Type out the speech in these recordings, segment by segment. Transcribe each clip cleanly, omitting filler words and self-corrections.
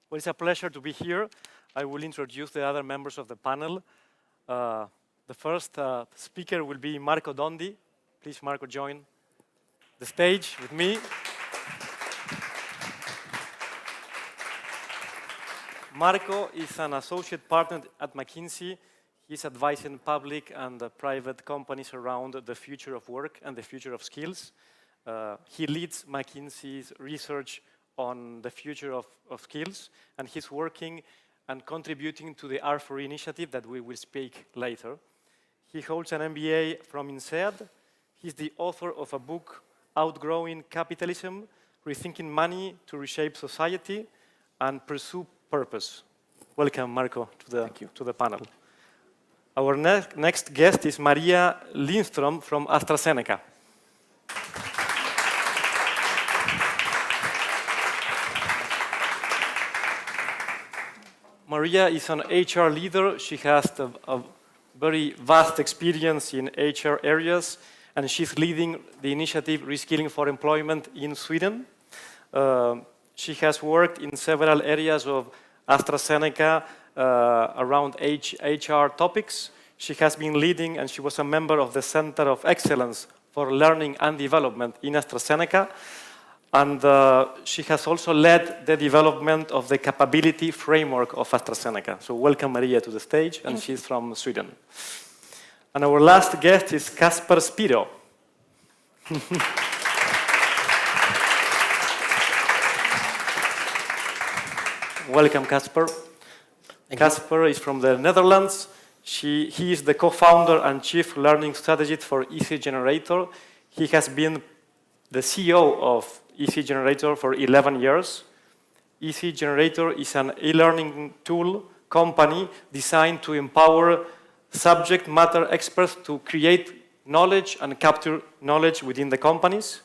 Well, it's a pleasure to be here. I will introduce the other members of the panel. The first speaker will be Marco Dondi. Please, Marco, join the stage with me. Marco is an associate partner at McKinsey. He's advising public and private companies around the future of work and the future of skills. He leads McKinsey's research on the future of skills, and he's working and contributing to the R4E initiative that we will speak later. He holds an MBA from INSEAD. He's the author of a book, Outgrowing Capitalism, Rethinking Money to Reshape Society and Pursue Purpose. Welcome, Marco, to the panel. Our next guest is Maria Lindström from AstraZeneca. Maria is an HR leader. She has a very vast experience in HR areas, and she's leading the initiative Reskilling for Employment in Sweden. She has worked in several areas of AstraZeneca around HR topics. She has been leading, and she was a member of the Center of Excellence for Learning and Development in AstraZeneca. And she has also led the development of the capability framework of AstraZeneca. So welcome Maria to the stage, and she's from Sweden. And our last guest is Kasper Spiro. Welcome, Kasper. Kasper is from the Netherlands. He is the co-founder and chief learning strategist for Easy Generator. He has been the CEO of Easy Generator for 11 years. Easy Generator is an e-learning tool company designed to empower subject matter experts to create knowledge and capture knowledge within the companies.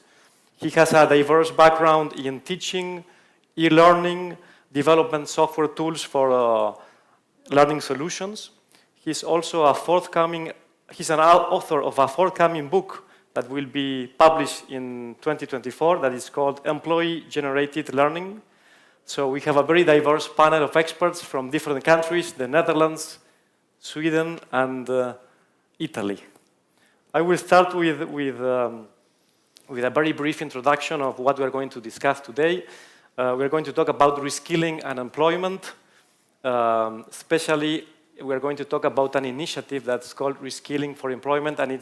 He has a diverse background in teaching, e-learning, development software tools for learning solutions. He's also he's an author of a forthcoming book that will be published in 2024 that is called Employee-Generated Learning. So we have a very diverse panel of experts from different countries, the Netherlands, Sweden, and Italy. I will start with a very brief introduction of what we are going to discuss today. We're going to talk about reskilling and employment. Especially, we're going to talk about an initiative that's called Reskilling for Employment, and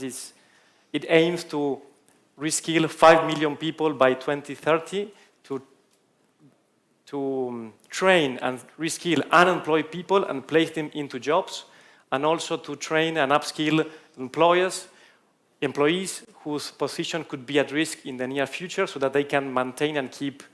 it aims to reskill 5 million people by 2030 to train and reskill unemployed people and place them into jobs, and also to train and upskill employees whose position could be at risk in the near future so that they can maintain and keep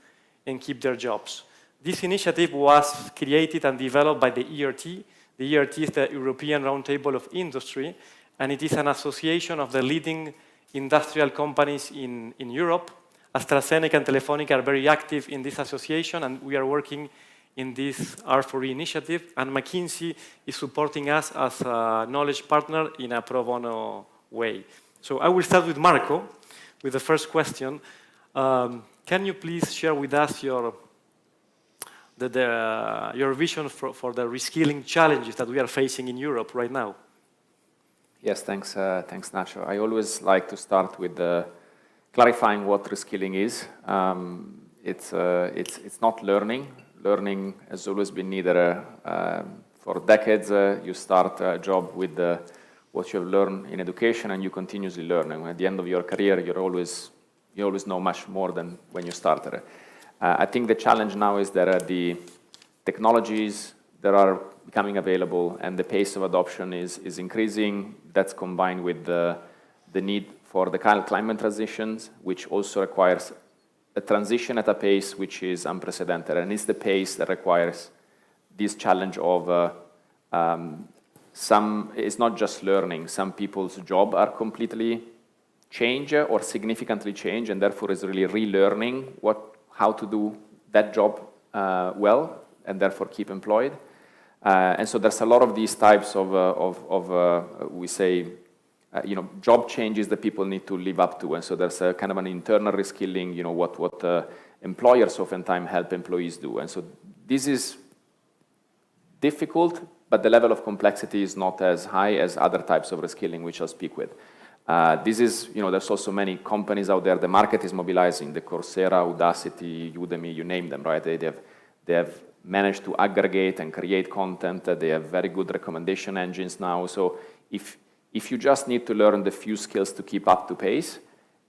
their jobs. This initiative was created and developed by the ERT. The ERT is the European Roundtable of Industry, and it is an association of the leading industrial companies in Europe. AstraZeneca and Telefónica are very active in this association, and we are working in this R4E initiative, and McKinsey is supporting us as a knowledge partner in a pro bono way. So I will start with Marco, with the first question. Can you please share with us your vision for the reskilling challenges that we are facing in Europe right now? Yes, thanks Nacho. I always like to start with clarifying what reskilling is. It's not learning. Learning has always been neither. For decades, you start a job with what you have learned in education, and you continuously learn. And at the end of your career, you always know much more than when you started. I think the challenge now is that the technologies that are becoming available and the pace of adoption is increasing. That's combined with the need for the climate transitions, which also requires a transition at a pace which is unprecedented. And it's the pace that requires this challenge of it's not just learning. Some people's job are completely changed or significantly changed, and therefore is really relearning how to do that job well, and therefore keep employed. And so there's a lot of these types of we say, job changes that people need to live up to. And so there's a kind of an internal reskilling, what employers oftentimes help employees do. And so this is difficult, but the level of complexity is not as high as other types of reskilling, which I'll speak with. This is, there's also many companies out there. The market is mobilizing. The Coursera, Udacity, Udemy, you name them, right? They have managed to aggregate and create content. They have very good recommendation engines now. So if you just need to learn the few skills to keep up to pace,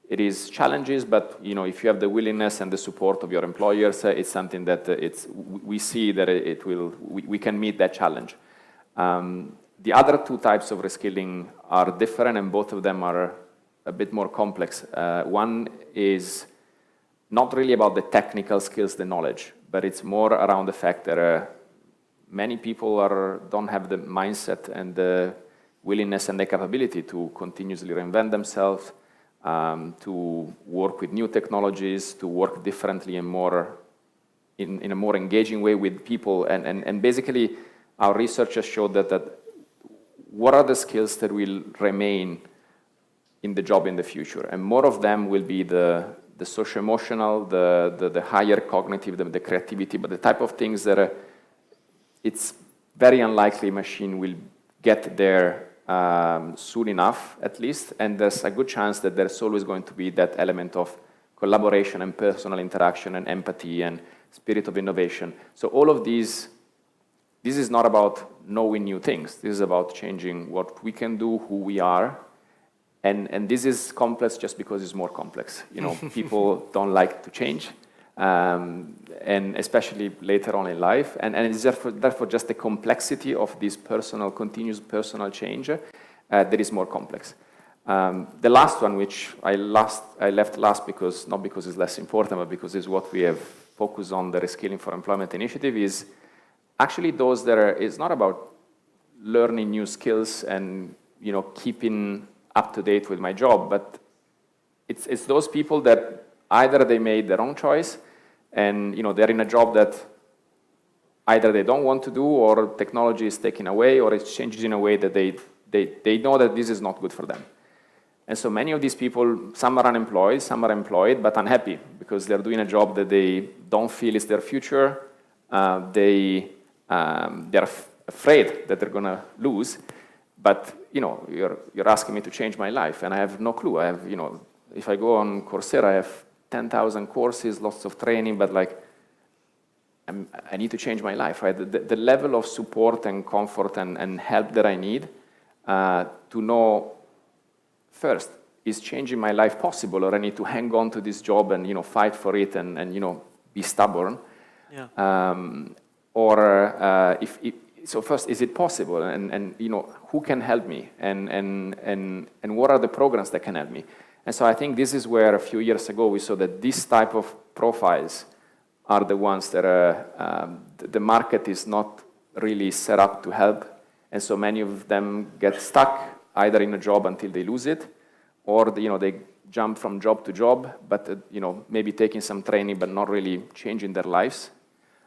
it is challenges, but if you have the willingness and the support of your employers, it's something that we see that we can meet that challenge. The other two types of reskilling are different, and both of them are a bit more complex. One is not really about the technical skills, the knowledge, but it's more around the fact that many people don't have the mindset and the willingness and the capability to continuously reinvent themselves, to work with new technologies, to work differently and more in a more engaging way with people. And basically, our research has showed that what are the skills that will remain in the job in the future? And more of them will be the socio-emotional, the higher cognitive, the creativity, but the type of things that it's very unlikely a machine will get there soon enough, at least, and there's a good chance that there's always going to be that element of collaboration and personal interaction and empathy and spirit of innovation. So all of these, this is not about knowing new things. This is about changing what we can do, who we are, and this is complex just because it's more complex. People don't like to change, and especially later on in life, and it's therefore just the complexity of this continuous personal change that is more complex. The last one, which I left last because not because it's less important, but because it's what we have focused on, the Reskilling for Employment initiative, is actually those that it's not about learning new skills and keeping up to date with my job, but it's those people that either they made their own choice and they're in a job that either they don't want to do, or technology is taken away, or it's changed in a way that they know that this is not good for them. And so many of these people, some are unemployed, some are employed, but unhappy because they're doing a job that they don't feel is their future. They're afraid that they're going to lose. But you're asking me to change my life, and I have no clue. I have, if I go on Coursera, I have 10,000 courses, lots of training, but I need to change my life, right? The level of support and comfort and help that I need to know first, is changing my life possible, or I need to hang on to this job and fight for it and be stubborn. Yeah. So first, is it possible, and who can help me, and what are the programs that can help me? And so I think this is where a few years ago we saw that this type of profiles are the ones that the market is not really set up to help, and so many of them get stuck either in a job until they lose it, or they jump from job to job, but maybe taking some training but not really changing their lives.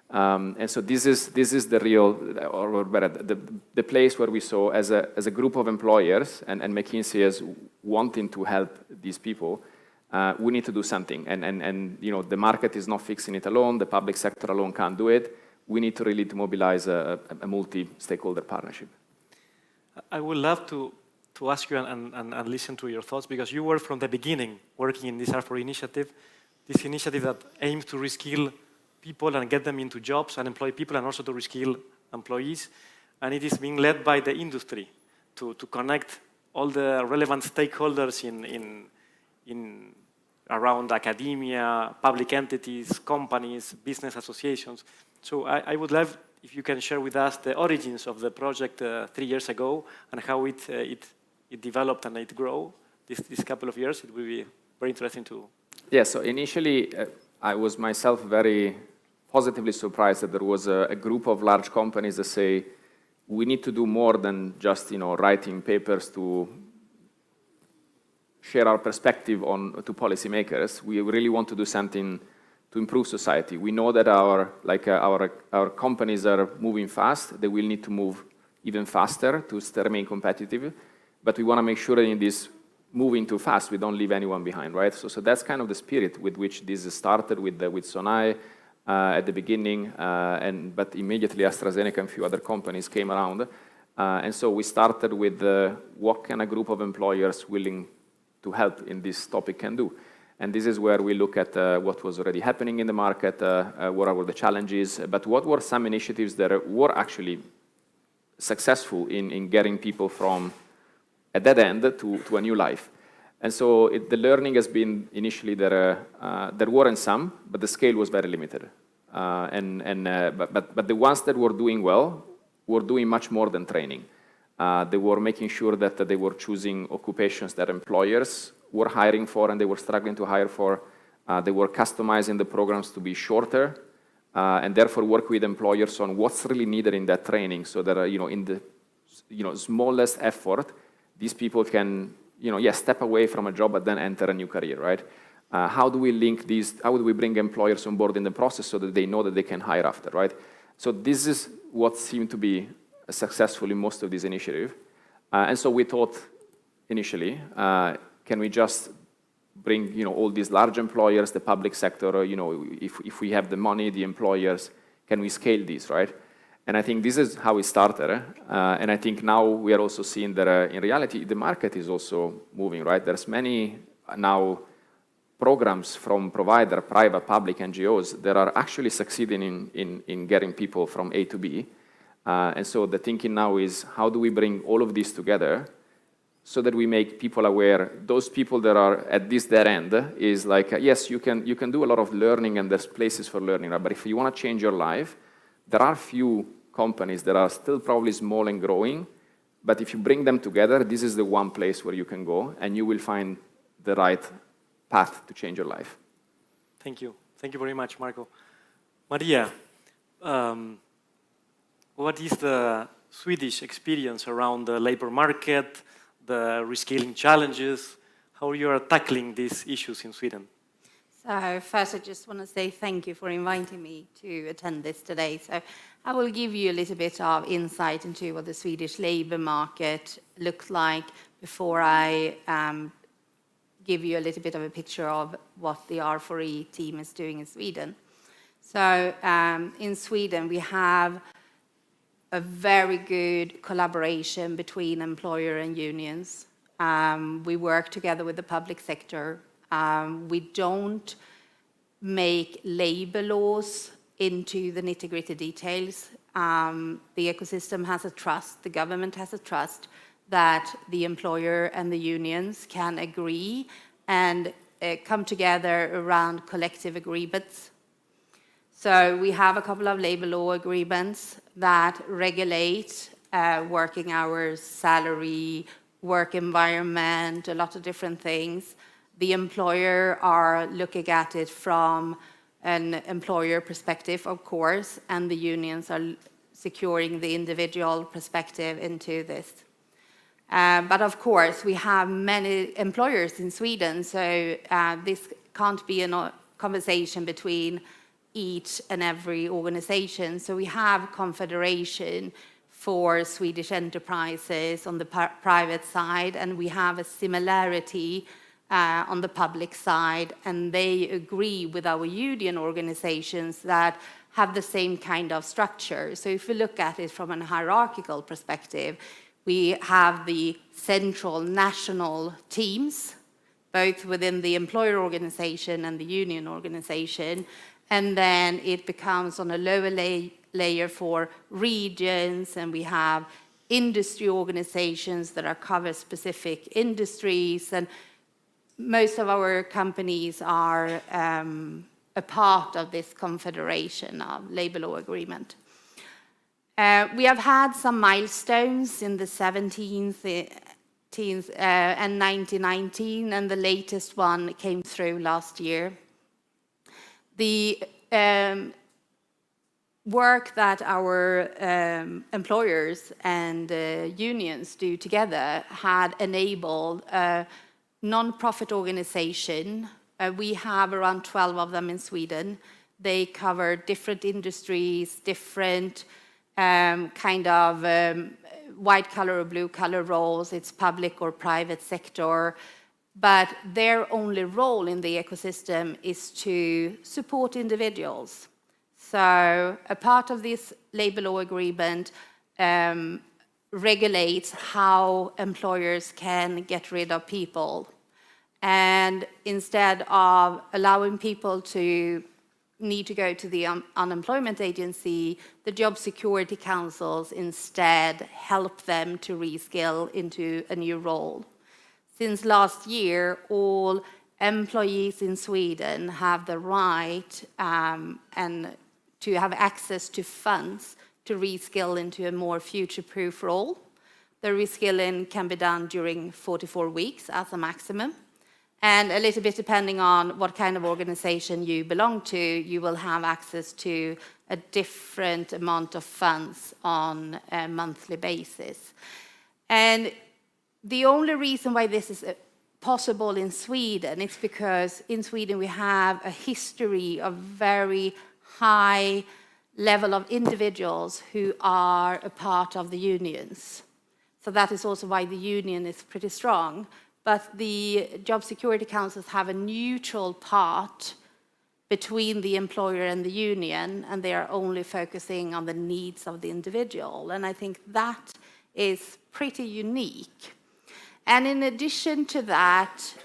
And so this is the real, or better, the place where we saw as a group of employers and McKinsey as wanting to help these people, we need to do something. And the market is not fixing it alone. The public sector alone can't do it. We need to really mobilize a multi-stakeholder partnership. I would love to ask you and listen to your thoughts, because you were from the beginning working in this R4 initiative, this initiative that aims to reskill people and get them into jobs and employ people, and also to reskill employees. And it is being led by the industry to connect all the relevant stakeholders in around academia, public entities, companies, business associations. So I would love if you can share with us the origins of the project 3 years ago and how it developed and it grew this couple of years. It will be very interesting to... Yeah, so initially I was myself very positively surprised that there was a group of large companies that say, we need to do more than just writing papers to share our perspective to policymakers. We really want to do something to improve society. We know that our companies are moving fast. They will need to move even faster to remain competitive. But we want to make sure that in this moving too fast, we don't leave anyone behind, right? So that's kind of the spirit with which this started with Sonai. at the beginning, but immediately AstraZeneca and a few other companies came around. And so we started with what can a group of employers willing to help in this topic can do. And this is where we look at what was already happening in the market, what are the challenges, but what were some initiatives that were actually successful in getting people from a dead end to a new life. And so the learning has been initially there weren't some, but the scale was very limited. But the ones that were doing well were doing much more than training. They were making sure that they were choosing occupations that employers were hiring for and they were struggling to hire for. They were customizing the programs to be shorter and therefore work with employers on what's really needed in that training so that in the smallest effort, these people can step away from a job but then enter a new career, right? How do we link these? How do we bring employers on board in the process so that they know that they can hire after, right? So this is what seemed to be successful in most of these initiatives. And so we thought initially, can we just bring all these large employers, the public sector, if we have the money, the employers, can we scale these, right? And I think this is how we started. And I think now we are also seeing that in reality, the market is also moving, right? There's many now programs from provider, private, public NGOs that are actually succeeding in getting people from A to B. And so the thinking now is how do we bring all of this together so that we make people aware, those people that are at this dead end is like, yes, you can do a lot of learning and there's places for learning, right? But if you want to change your life, there are few companies that are still probably small and growing, but if you bring them together, this is the one place where you can go and you will find the right path to change your life. Thank you. Thank you very much, Marco. Maria, what is the Swedish experience around the labor market, the reskilling challenges, how you are tackling these issues in Sweden? So first, I just want to say thank you for inviting me to attend this today. So I will give you a little bit of insight into what the Swedish labor market looks like before I give you a little bit of a picture of what the R4E team is doing in Sweden. So in Sweden, we have a very good collaboration between employer and unions. We work together with the public sector. We don't make labor laws into the nitty-gritty details. The ecosystem has a trust, the government has a trust that the employer and the unions can agree and come together around collective agreements. So we have a couple of labor law agreements that regulate working hours, salary, work environment, a lot of different things. The employer are looking at it from an employer perspective, of course, and the unions are securing the individual perspective into this. But of course, we have many employers in Sweden, so this can't be a conversation between each and every organization. So we have confederation for Swedish enterprises on the private side, and we have a similarity on the public side, and they agree with our union organizations that have the same kind of structure. So if we look at it from a hierarchical perspective, we have the central national teams, both within the employer organization and the union organization, and then it becomes on a lower layer for regions, and we have industry organizations that are cover specific industries, and most of our companies are a part of this confederation of labor law agreement. We have had some milestones in the 17th and 1919, and the latest one came through last year. The work that our employers and unions do together had enabled a non-profit organization. We have around 12 of them in Sweden. They cover different industries, different kind of white collar or blue collar roles. It's public or private sector. But their only role in the ecosystem is to support individuals. So a part of this labor law agreement regulates how employers can get rid of people. And instead of allowing people to need to go to the unemployment agency, the job security councils instead help them to reskill into a new role. Since last year, all employees in Sweden have the right and to have access to funds to reskill into a more future-proof role. The reskilling can be done during 44 weeks as a maximum. And a little bit depending on what kind of organization you belong to, you will have access to a different amount of funds on a monthly basis. And the only reason why this is possible in Sweden, it's because in Sweden we have a history of very high level of individuals who are a part of the unions. So that is also why the union is pretty strong. But the job security councils have a neutral part between the employer and the union, and they are only focusing on the needs of the individual. And I think that is pretty unique. And in addition to that,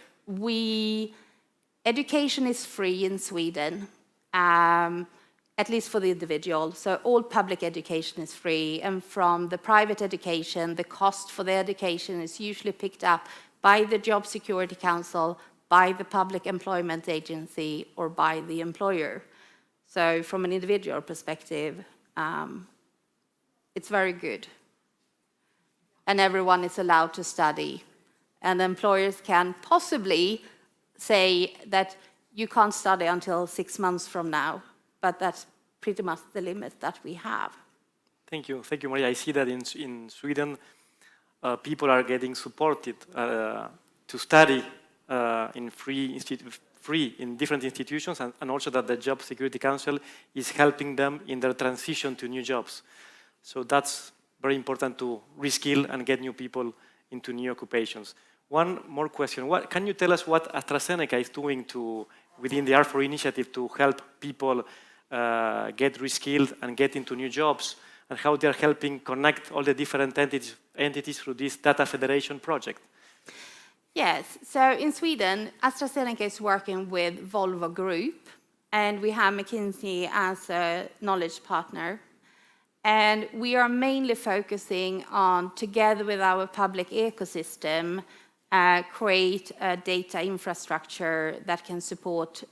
education is free in Sweden, at least for the individual. So all public education is free. And from the private education, the cost for the education is usually picked up by the Job Security Council, by the Public Employment Agency, or by the employer. So from an individual perspective, it's very good. And everyone is allowed to study. And employers can possibly say that you can't study until 6 months from now, but that's pretty much the limit that we have. Thank you, Maria. I see that in Sweden, people are getting supported to study in free in different institutions, and also that the Job Security Council is helping them in their transition to new jobs. So that's very important to reskill and get new people into new occupations. One more question. Can you tell us what AstraZeneca is doing within the R4 initiative to help people get reskilled and get into new jobs, and how they're helping connect all the different entities through this data federation project? Yes, so in Sweden, AstraZeneca is working with Volvo Group, and we have McKinsey as a knowledge partner. And we are mainly focusing on, together with our public ecosystem, create a data infrastructure that can support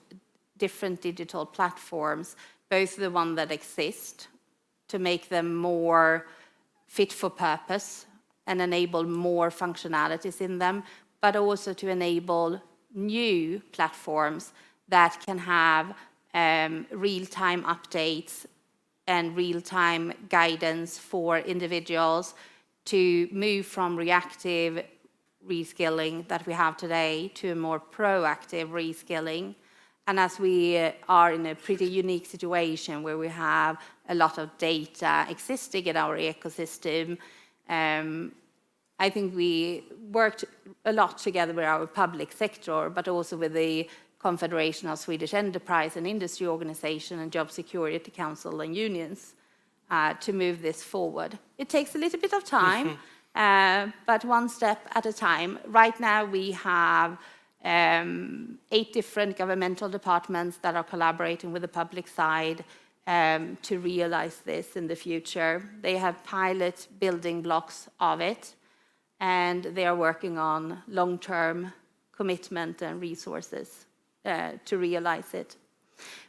different digital platforms, both the ones that exist, to make them more fit for purpose and enable more functionalities in them, but also to enable new platforms that can have real-time updates and real-time guidance for individuals to move from reactive reskilling that we have today to a more proactive reskilling. And as we are in a pretty unique situation where we have a lot of data existing in our ecosystem, I think we worked a lot together with our public sector, but also with the Confederation of Swedish Enterprise and Industry Organization and Job Security Council and unions to move this forward. It takes a little bit of time, but one step at a time. Right now we have 8 different governmental departments that are collaborating with the public side to realize this in the future. They have pilot building blocks of it, and they are working on long-term commitment and resources to realize it.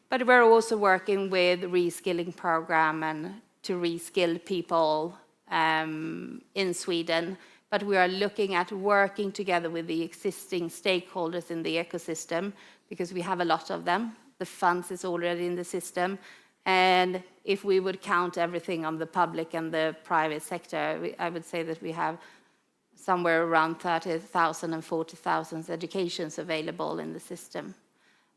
But we're also working with reskilling program and to reskill people in Sweden. But we are looking at working together with the existing stakeholders in the ecosystem, because we have a lot of them. The funds is already in the system. And if we would count everything on the public and the private sector, I would say that we have somewhere around 30,000 and 40,000 educations available in the system.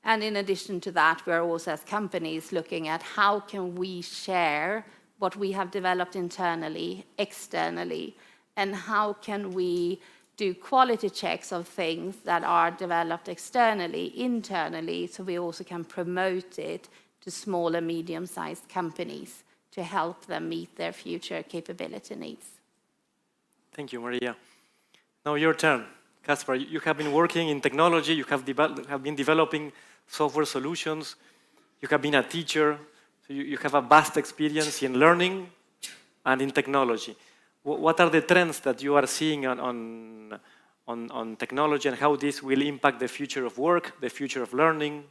And in addition to that, we're also as companies looking at how can we share what we have developed internally, externally, and how can we do quality checks of things that are developed externally, internally, so we also can promote it to small and medium-sized companies to help them meet their future capability needs. Thank you, Maria. Now your turn. Kasper, you have been working in technology, you have been developing software solutions, you have been a teacher, so you have a vast experience in learning and in technology. What are the trends that you are seeing on technology and how this will impact the future of work, the future of learning,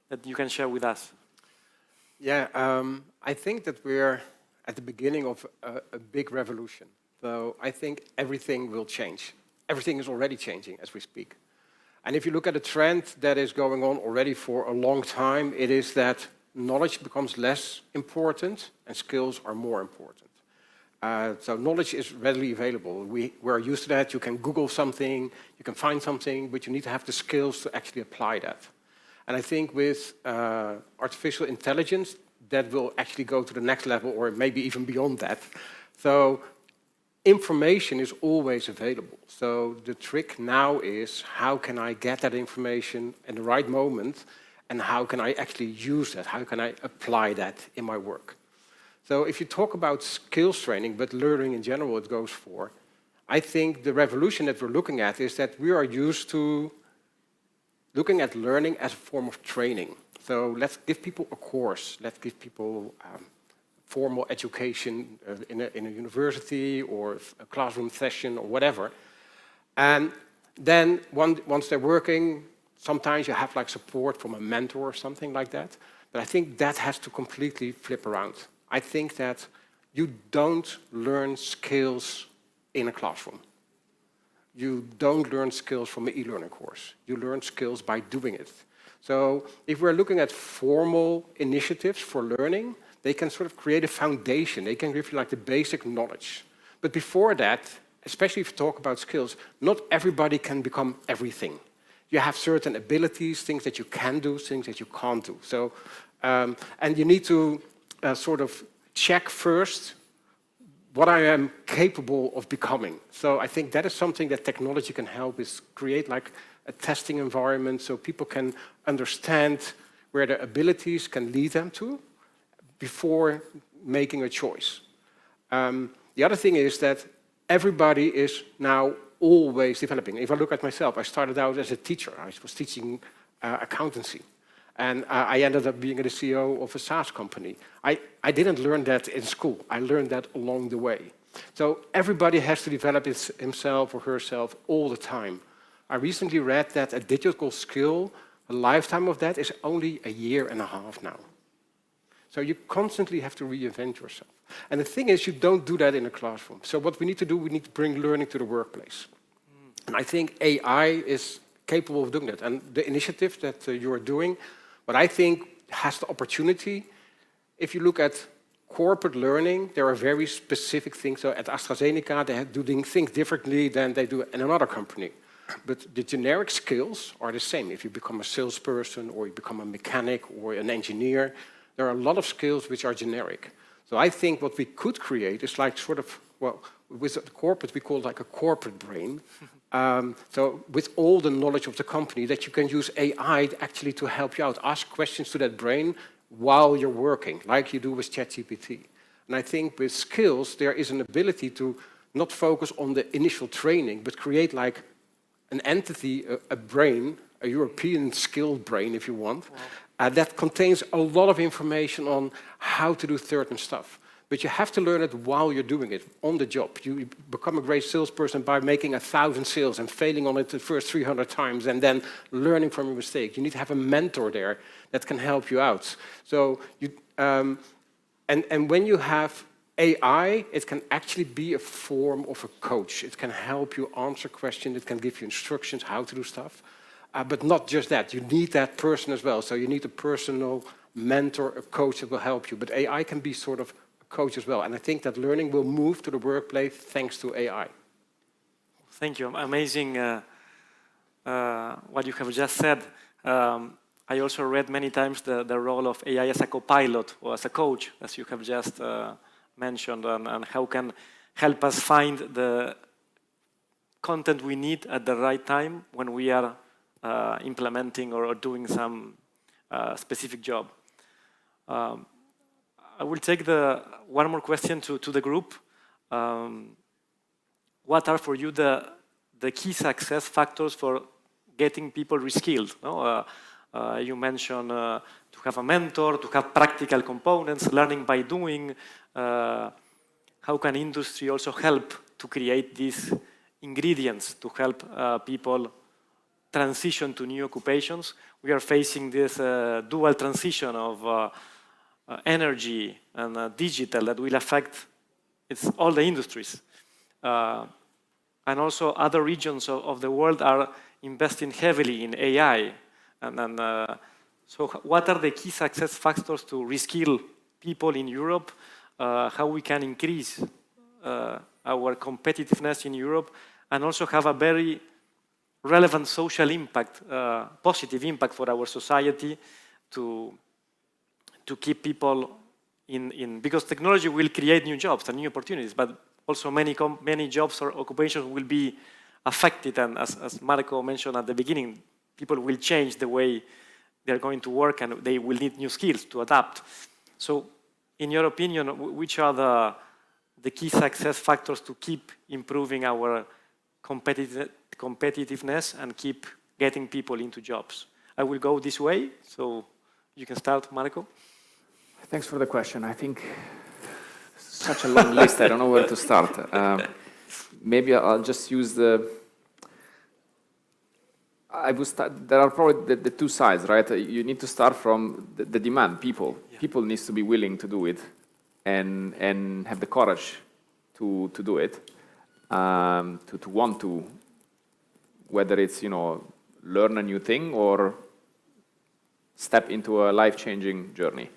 that you can share with us? Yeah, I think that we're at the beginning of a big revolution. So I think everything will change. Everything is already changing as we speak. And if you look at a trend that is going on already for a long time, it is that knowledge becomes less important and skills are more important. So knowledge is readily available. We're used to that. You can Google something, you can find something, but you need to have the skills to actually apply that. And I think with artificial intelligence, that will actually go to the next level or maybe even beyond that. So information is always available. So the trick now is how can I get that information in the right moment and how can I actually use that? How can I apply that in my work? So if you talk about skills training, but learning in general it goes for, I think the revolution that we're looking at is that we are used to looking at learning as a form of training. So let's give people a course, let's give people formal education in a university or a classroom session or whatever. And then once they're working, sometimes you have like support from a mentor or something like that. But I think that has to completely flip around. I think that you don't learn skills in a classroom. You don't learn skills from an e-learning course. You learn skills by doing it. So if we're looking at formal initiatives for learning, they can sort of create a foundation. They can give you like the basic knowledge. But before that, especially if you talk about skills, not everybody can become everything. You have certain abilities, things that you can do, things that you can't do. So, and you need to sort of check first what I am capable of becoming. So I think that is something that technology can help, is create like a testing environment so people can understand where their abilities can lead them to before making a choice. The other thing is that everybody is now always developing. If I look at myself, I started out as a teacher. I was teaching accountancy. And I ended up being the CEO of a SaaS company. I didn't learn that in school. I learned that along the way. So everybody has to develop himself or herself all the time. I recently read that a digital skill, a lifetime of that is only 1.5 years now. So you constantly have to reinvent yourself. And the thing is, you don't do that in a classroom. So what we need to do, we need to bring learning to the workplace. And I think AI is capable of doing that. And the initiative that you are doing, what I think has the opportunity, if you look at corporate learning, there are very specific things. So at AstraZeneca, they do things differently than they do in another company. But the generic skills are the same. If you become a salesperson or you become a mechanic or an engineer, there are a lot of skills which are generic. So I think what we could create is like sort of, well, with the corporate, we call it like a corporate brain. So with all the knowledge of the company, that you can use AI actually to help you out. Ask questions to that brain while you're working, like you do with ChatGPT. And I think with skills, there is an ability to not focus on the initial training, but create like an entity, a brain, a European skilled brain, if you want, that contains a lot of information on how to do certain stuff. But you have to learn it while you're doing it, on the job. You become a great salesperson by making 1,000 sales and failing on it the first 300 times and then learning from your mistake. You need to have a mentor there that can help you out. So you, and when you have AI, it can actually be a form of a coach. It can help you answer questions. It can give you instructions how to do stuff. But not just that. You need that person as well. So you need a personal mentor, a coach that will help you. But AI can be sort of a coach as well. And I think that learning will move to the workplace thanks to AI. Thank you. Amazing what you have just said. I also read many times the role of AI as a co-pilot or as a coach, as you have just mentioned, and how can help us find the content we need at the right time when we are implementing or doing some specific job. I will take one more question to the group. What are for you the key success factors for getting people reskilled? No? You mentioned to have a mentor, to have practical components, learning by doing. How can industry also help to create these ingredients to help people transition to new occupations? We are facing this dual transition of energy and digital that will affect all the industries. And also other regions of the world are investing heavily in AI. So what are the key success factors to reskill people in Europe? How we can increase our competitiveness in Europe and also have a very relevant social impact, positive impact for our society to keep people in because technology will create new jobs and new opportunities, but also many jobs or occupations will be affected. And as Marco mentioned at the beginning, people will change the way they're going to work and they will need new skills to adapt. So in your opinion, which are the key success factors to keep improving our competitiveness and keep getting people into jobs? I will go this way, so you can start, Marco. Thanks for the question. I think such a long list, I don't know where to start. Maybe I'll just use there are probably the two sides, right? You need to start from the demand, people. Yeah. People need to be willing to do it and have the courage to do it, to want to, whether it's, learn a new thing or step into a life-changing journey.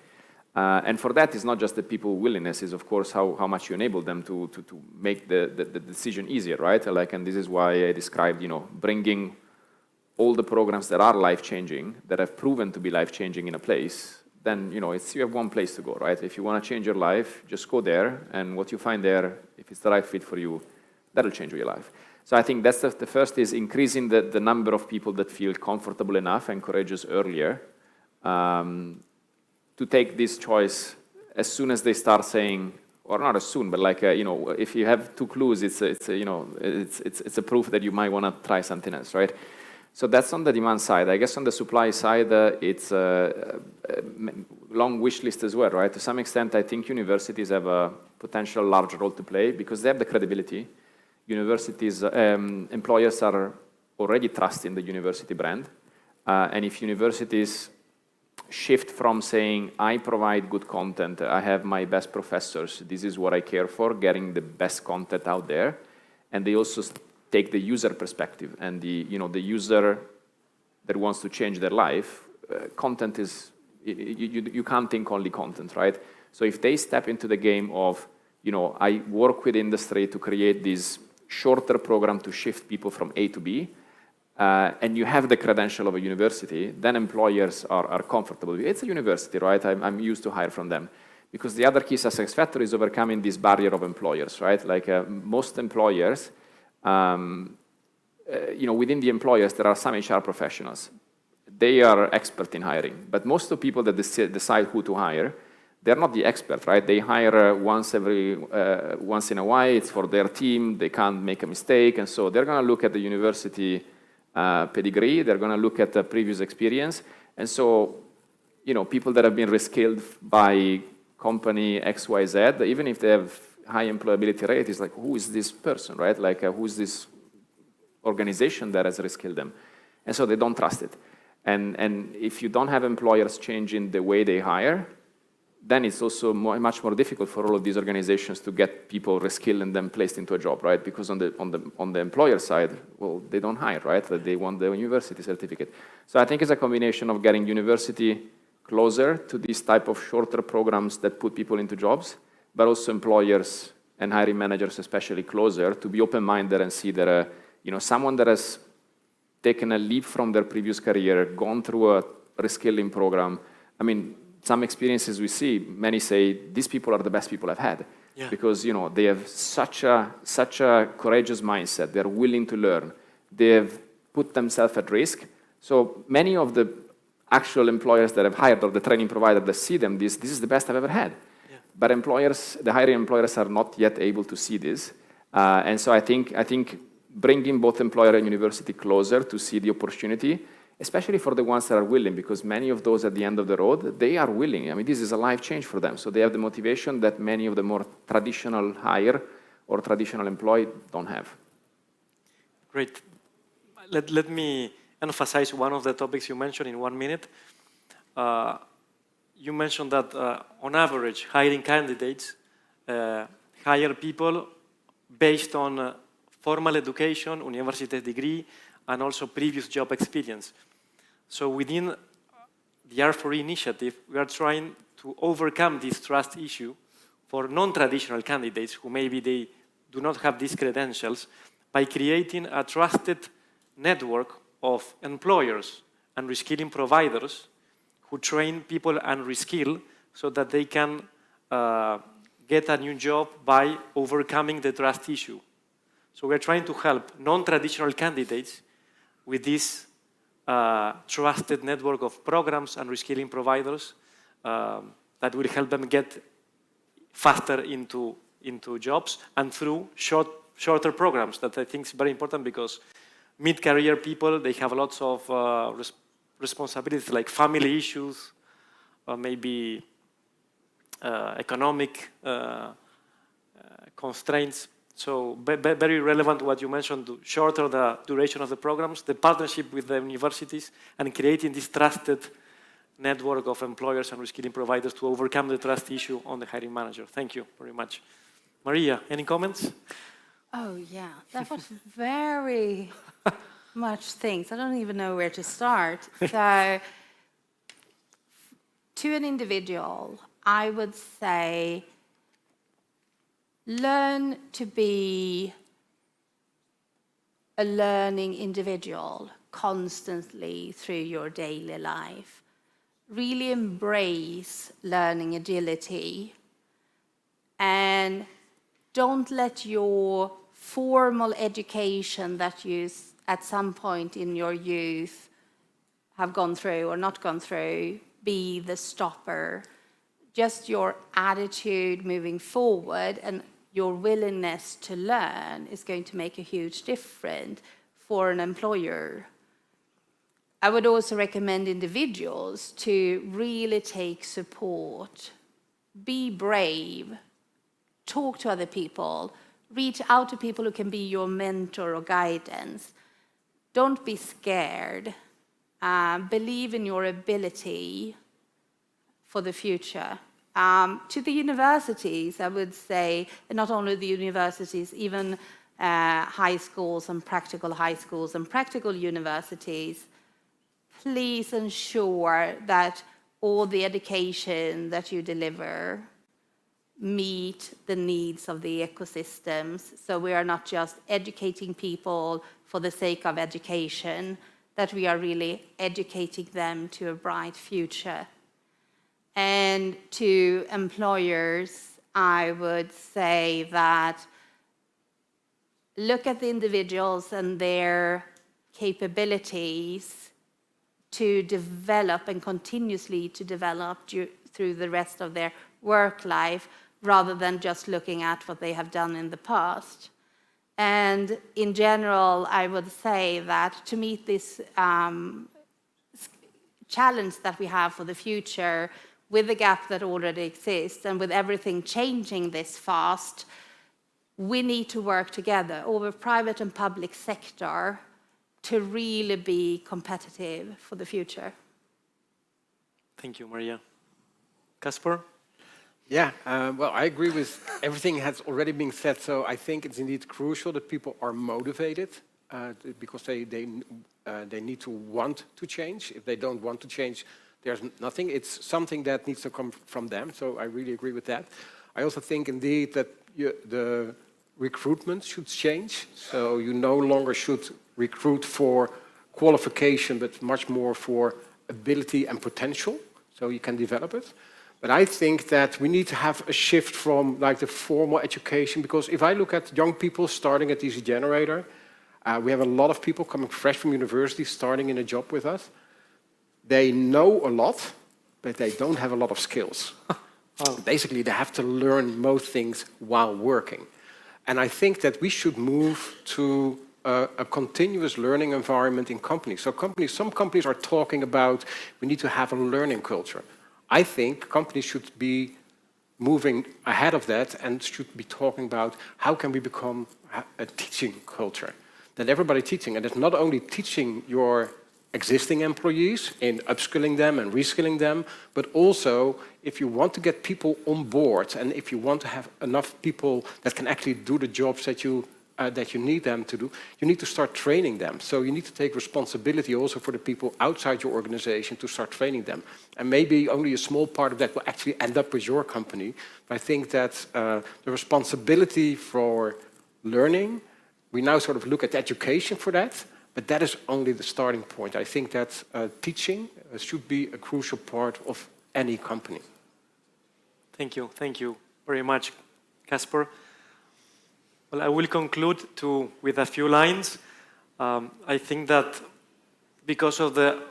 And for that, it's not just the people willingness, is of course how much you enable them to make the decision easier, right? And this is why I described, bringing all the programs that are life-changing, that have proven to be life-changing in a place, then, you have one place to go, right? If you want to change your life, just go there, and what you find there, if it's the right fit for you, that'll change your life. So I think that's the first is increasing the number of people that feel comfortable enough and courageous earlier to take this choice as soon as they start saying, or not as soon, but if you have two clues, it's a proof that you might want to try something else, right? So that's on the demand side. I guess on the supply side, it's a long wish list as well, right? To some extent, I think universities have a potential large role to play because they have the credibility. Universities, employers are already trusting the university brand. And if universities shift from saying, I provide good content, I have my best professors, this is what I care for, getting the best content out there, and they also take the user perspective and the user that wants to change their life, content is, you can't think only content, right? So if they step into the game of, I work with industry to create this shorter program to shift people from A to B, and you have the credential of a university, then employers are comfortable. It's a university, right? I'm used to hire from them. Because the other key success factor is overcoming this barrier of employers, right? Most employers, within the employers, there are some HR professionals. They are expert in hiring. But most of the people that decide who to hire, they're not the expert, right? They hire once in a while. It's for their team. They can't make a mistake. And so they're going to look at the university pedigree. They're going to look at the previous experience. And so, people that have been reskilled by company XYZ, even if they have high employability rate, is who is this person, right? Who's this organization that has reskilled them? And so they don't trust it. And if you don't have employers changing the way they hire, then it's also much more difficult for all of these organizations to get people reskilled and then placed into a job, right? Because on the employer side, well, they don't hire, right? They want the university certificate. So I think it's a combination of getting university closer to these type of shorter programs that put people into jobs, but also employers and hiring managers especially closer to be open-minded and see that someone that has taken a leap from their previous career, gone through a reskilling program. I mean, some experiences we see, many say, these people are the best people I've had. Yeah. Because, they have such a courageous mindset. They're willing to learn. They have put themselves at risk. So many of the actual employers that have hired or the training provider that see them, this is the best I've ever had. Yeah. But employers, the hiring employers are not yet able to see this. And so I think bringing both employer and university closer to see the opportunity, especially for the ones that are willing, because many of those at the end of the road, they are willing. I mean, this is a life change for them. So they have the motivation that many of the more traditional hire or traditional employee don't have. Great. Let me emphasize one of the topics you mentioned in 1 minute. You mentioned that on average, hiring candidates hire people based on formal education, university degree, and also previous job experience. So within the R4E initiative, we are trying to overcome this trust issue for non-traditional candidates who maybe they do not have these credentials by creating a trusted network of employers and reskilling providers who train people and reskill so that they can get a new job by overcoming the trust issue. So we're trying to help non-traditional candidates with this trusted network of programs and reskilling providers that will help them get faster into jobs and through shorter programs that I think is very important because mid-career people, they have lots of responsibilities like family issues, or maybe economic constraints. So very relevant what you mentioned, to shorter the duration of the programs, the partnership with the universities, and creating this trusted network of employers and reskilling providers to overcome the trust issue on the hiring manager. Thank you very much. Maria, any comments? Oh, yeah, that was very much things. I don't even know where to start. So, to an individual, I would say, learn to be a learning individual constantly through your daily life. Really embrace learning agility and don't let your formal education that you at some point in your youth have gone through or not gone through be the stopper. Just your attitude moving forward and your willingness to learn is going to make a huge difference for an employer. I would also recommend individuals to really take support, be brave, talk to other people, reach out to people who can be your mentor or guidance. Don't be scared. Believe in your ability for the future. To the universities, I would say, and not only the universities, even high schools and practical universities, please ensure that all the education that you deliver meet the needs of the ecosystems. So we are not just educating people for the sake of education, that we are really educating them to a bright future. And to employers, I would say that look at the individuals and their capabilities to develop and continuously to develop through the rest of their work life, rather than just looking at what they have done in the past. And in general, I would say that to meet this challenge that we have for the future, with the gap that already exists and with everything changing this fast, we need to work together over private and public sector to really be competitive for the future. Thank you, Maria. Kasper? Yeah, well, I agree with everything has already been said. So I think it's indeed crucial that people are motivated because they need to want to change. If they don't want to change, there's nothing. It's something that needs to come from them. So I really agree with that. I also think indeed that the recruitment should change. So you no longer should recruit for qualification, but much more for ability and potential. So you can develop it. But I think that we need to have a shift from like the formal education, because if I look at young people starting at Easy Generator, we have a lot of people coming fresh from university starting in a job with us. they know a lot, but they don't have a lot of skills. Oh. Basically, they have to learn most things while working. And I think that we should move to a continuous learning environment in companies. So some companies are talking about we need to have a learning culture. I think companies should be moving ahead of that and should be talking about how can we become a teaching culture. That everybody teaching, and it's not only teaching your existing employees in upskilling them and reskilling them, but also if you want to get people on board and if you want to have enough people that can actually do the jobs that you need them to do, you need to start training them. So you need to take responsibility also for the people outside your organization to start training them. And maybe only a small part of that will actually end up with your company. But I think that the responsibility for learning, we now sort of look at education for that, but that is only the starting point. I think that teaching should be a crucial part of any company. Thank you very much, Casper. Well, I will conclude with a few lines. I think that because of the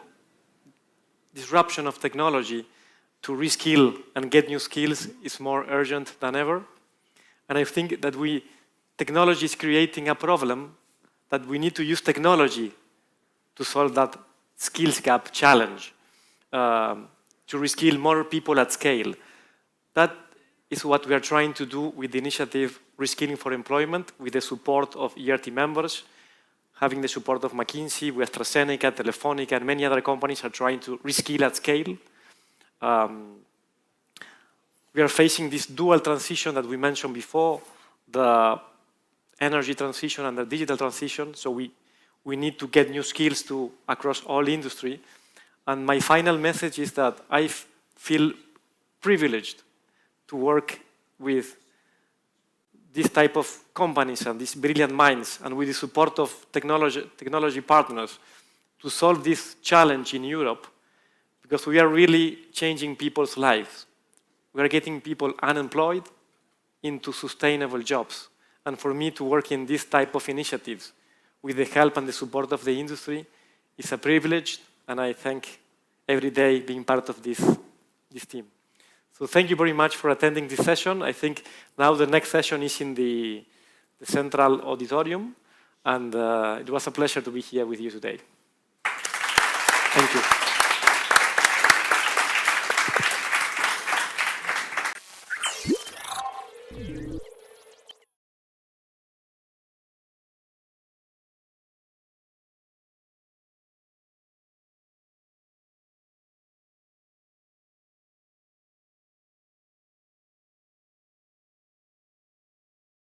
disruption of technology, to reskill and get new skills is more urgent than ever. And I think that technology is creating a problem that we need to use technology to solve that skills gap challenge, to reskill more people at scale. That is what we are trying to do with the initiative Reskilling for Employment, with the support of ERT members, having the support of McKinsey, with AstraZeneca, Telefonica, and many other companies are trying to reskill at scale. We are facing this dual transition that we mentioned before, the energy transition and the digital transition, so we need to get new skills across all industry. And my final message is that I feel privileged to work with this type of companies and these brilliant minds, and with the support of technology partners to solve this challenge in Europe, because we are really changing people's lives. We are getting people unemployed into sustainable jobs. And for me to work in this type of initiatives with the help and the support of the industry is a privilege, and I thank every day being part of this team. So thank you very much for attending this session. I think now the next session is in the Central Auditorium, and it was a pleasure to be here with you today. Thank you.